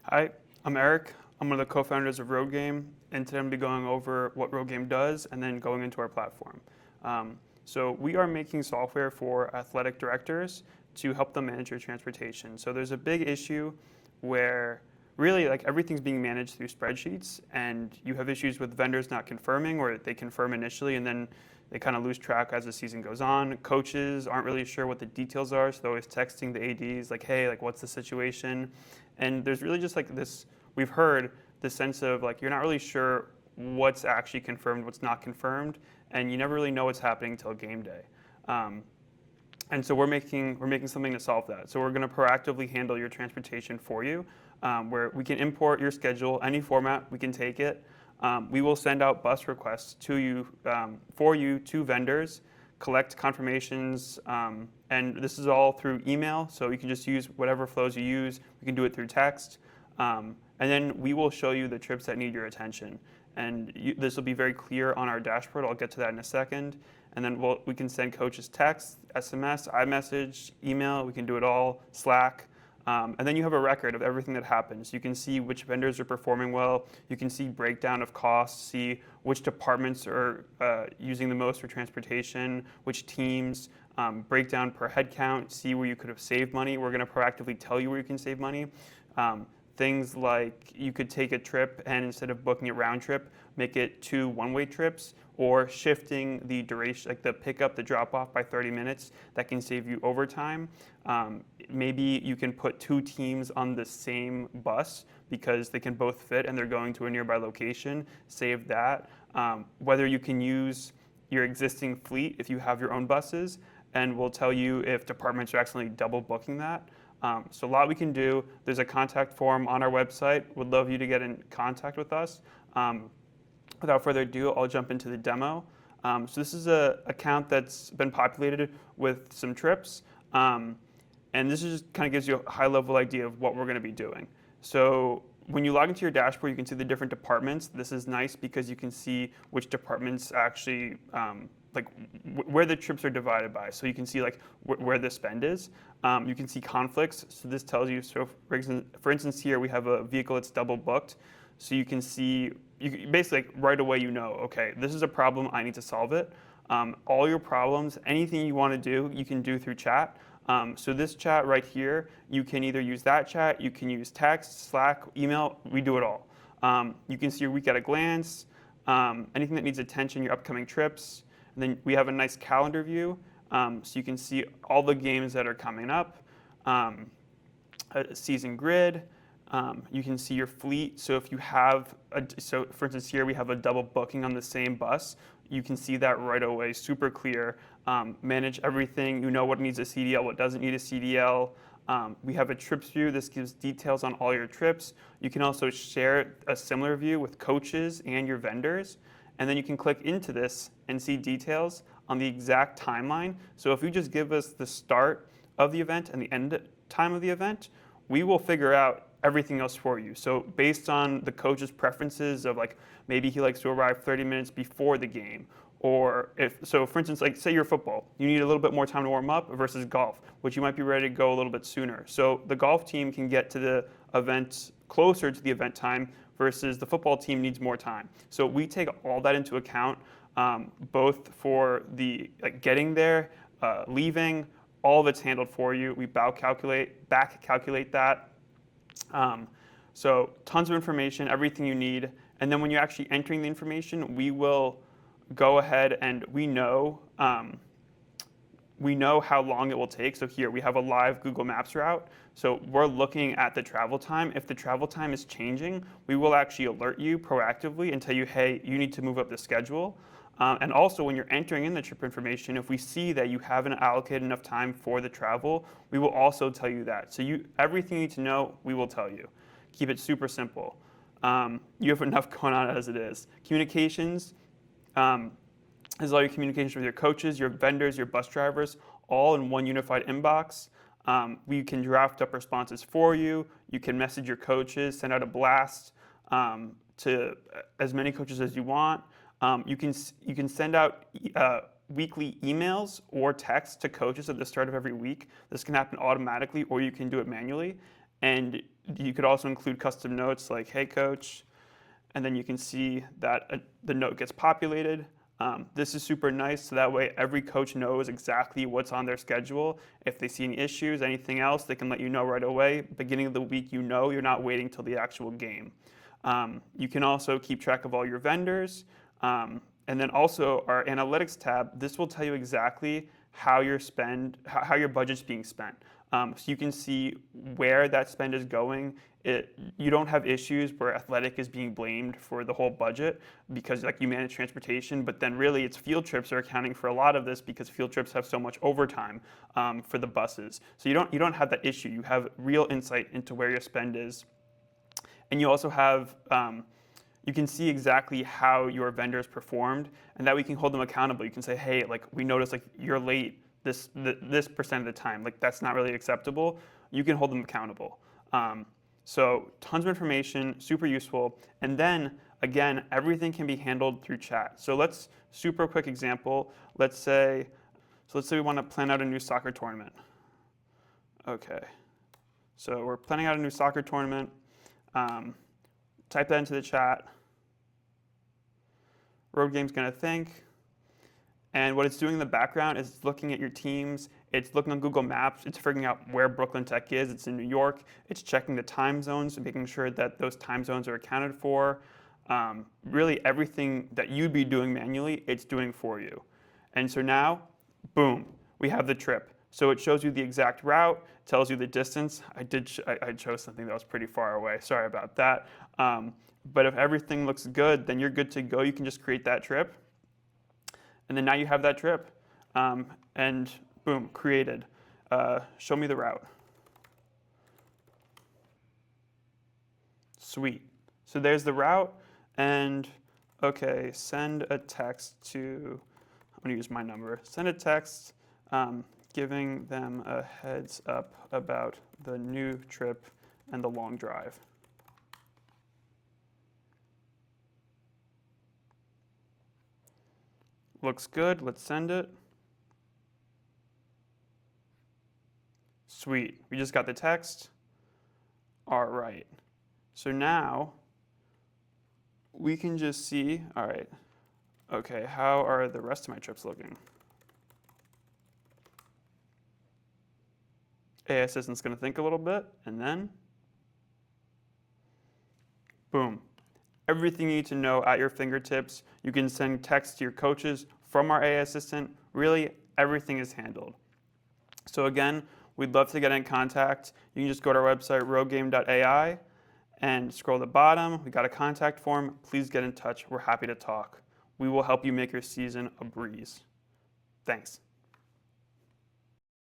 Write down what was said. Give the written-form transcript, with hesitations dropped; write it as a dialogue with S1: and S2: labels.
S1: Hi, I'm Eric. I'm one of the co-founders of RoadGame, and today I'm going to be going over what RoadGame does and then going into our platform. So we are making software for athletic directors to help them manage their transportation. So there's a big issue where really like everything's being managed through spreadsheets, and you have issues with vendors not confirming, or they confirm initially and then they kind of lose track as the season goes on. Coaches aren't really sure what the details are, so they're always texting the ADs like, hey, like what's the situation? And there's really just like this, we've heard this sense of like, you're not really sure what's actually confirmed, what's not confirmed, and you never really know what's happening until game day. And so we're making something to solve that. So we're going to proactively handle your transportation for you, where we can import your schedule, any format, we can take it. We will send out bus requests to you, for you to vendors, collect confirmations, and this is all through email, so you can just use whatever flows you use. We can do it through text, and then we will show you the trips that need your attention. And this will be very clear on our dashboard. I'll get to that in a second. And then we can send coaches text, SMS, iMessage, email. We can do it all, Slack. And then you have a record of everything that happens. You can see which vendors are performing well. You can see breakdown of costs, see which departments are using the most for transportation, which teams, breakdown per head count, see where you could have saved money. We're going to proactively tell you where you can save money. Things like you could take a trip and instead of booking it round trip, make it 2 one-way trips, or shifting the duration, like the pickup, the drop-off by 30 minutes, that can save you overtime. Maybe you can put 2 teams on the same bus because they can both fit and they're going to a nearby location, save that. Whether you can use your existing fleet if you have your own buses, and we'll tell you if departments are accidentally double booking that. So a lot we can do. There's a contact form on our website. Would love you to get in contact with us. Without further ado, I'll jump into the demo. So this is an account that's been populated with some trips. And this just kind of gives you a high-level idea of what we're going to be doing. So when you log into your dashboard, you can see the different departments. This is nice because you can see which departments actually, like where the trips are divided by. So you can see like where the spend is. You can see conflicts. So this tells you, so for instance here, we have a vehicle that's double booked. So you can see, basically like right away you know, okay, this is a problem, I need to solve it. All your problems, anything you want to do, you can do through chat. So this chat right here, you can either use that chat, you can use text, Slack, email, we do it all. You can see your week at a glance, anything that needs attention, your upcoming trips. And then we have a nice calendar view, so you can see all the games that are coming up, a season grid. You can see your fleet. So if you have, so for instance here we have a double booking on the same bus. You can see that right away, super clear. Manage everything. You know what needs a CDL, what doesn't need a CDL. We have a trips view. This gives details on all your trips. You can also share a similar view with coaches and your vendors. And then you can click into this and see details on the exact timeline. So if you just give us the start of the event and the end time of the event, we will figure out everything else for you. So based on the coach's preferences of like, maybe he likes to arrive 30 minutes before the game, or so for instance, like say you're football, you need a little bit more time to warm up versus golf, which you might be ready to go a little bit sooner. So the golf team can get to the event closer to the event time versus the football team needs more time. So we take all that into account, both for the getting there, leaving, all of it's handled for you. We back calculate that. So tons of information, everything you need. And then when you're actually entering the information, we will go ahead and we know how long it will take. So here we have a live Google Maps route. So we're looking at the travel time. If the travel time is changing, we will actually alert you proactively and tell you, hey, you need to move up the schedule. And also when you're entering in the trip information, if we see that you haven't allocated enough time for the travel, we will also tell you that. So everything you need to know, we will tell you. Keep it super simple. You have enough going on as it is. Communications, this is all your communications with your coaches, your vendors, your bus drivers, all in one unified inbox. We can draft up responses for you. You can message your coaches, send out a blast to as many coaches as you want. You can send out weekly emails or texts to coaches at the start of every week. This can happen automatically, or you can do it manually. And you could also include custom notes like, hey coach, and then you can see that the note gets populated. This is super nice, so that way every coach knows exactly what's on their schedule. If they see any issues, anything else, they can let you know right away. Beginning of the week, you know, you're not waiting till the actual game. You can also keep track of all your vendors. And then also our analytics tab, this will tell you exactly how your budget's being spent. So you can see where that spend is going. You don't have issues where athletic is being blamed for the whole budget because like you manage transportation, but then really it's field trips are accounting for a lot of this because field trips have so much overtime for the buses. So you don't have that issue. You have real insight into where your spend is. And you also have, you can see exactly how your vendors performed and that we can hold them accountable. You can say, hey, like we noticed like you're late this percent of the time, like that's not really acceptable. You can hold them accountable. So tons of information, super useful. And then again, everything can be handled through chat. So let's, super quick example, let's say we want to plan out a new soccer tournament. Okay, so we're planning out a new soccer tournament. Type that into the chat. RoadGame's going to think. And what it's doing in the background is it's looking at your teams. It's looking on Google Maps. It's figuring out where Brooklyn Tech is. It's in New York. It's checking the time zones and making sure that those time zones are accounted for. Really everything that you'd be doing manually, it's doing for you. And so now, boom, we have the trip. So it shows you the exact route, tells you the distance. I chose something that was pretty far away. Sorry about that. But if everything looks good, then you're good to go. You can just create that trip. And then now you have that trip. And boom, created. Show me the route. Sweet. So there's the route. And okay, send a text to, I'm going to use my number. Send a text giving them a heads up about the new trip and the long drive. Looks good, let's send it. Sweet, we just got the text. All right, so now we can just see, all right, okay, how are the rest of my trips looking? AI Assistant's gonna think a little bit, and then, boom. Everything you need to know at your fingertips. You can send text to your coaches from our AI Assistant. Really, everything is handled. So again, we'd love to get in contact. You can just go to our website, roadgame.ai, and scroll to the bottom. We got a contact form. Please get in touch. We're happy to talk. We will help you make your season a breeze. Thanks.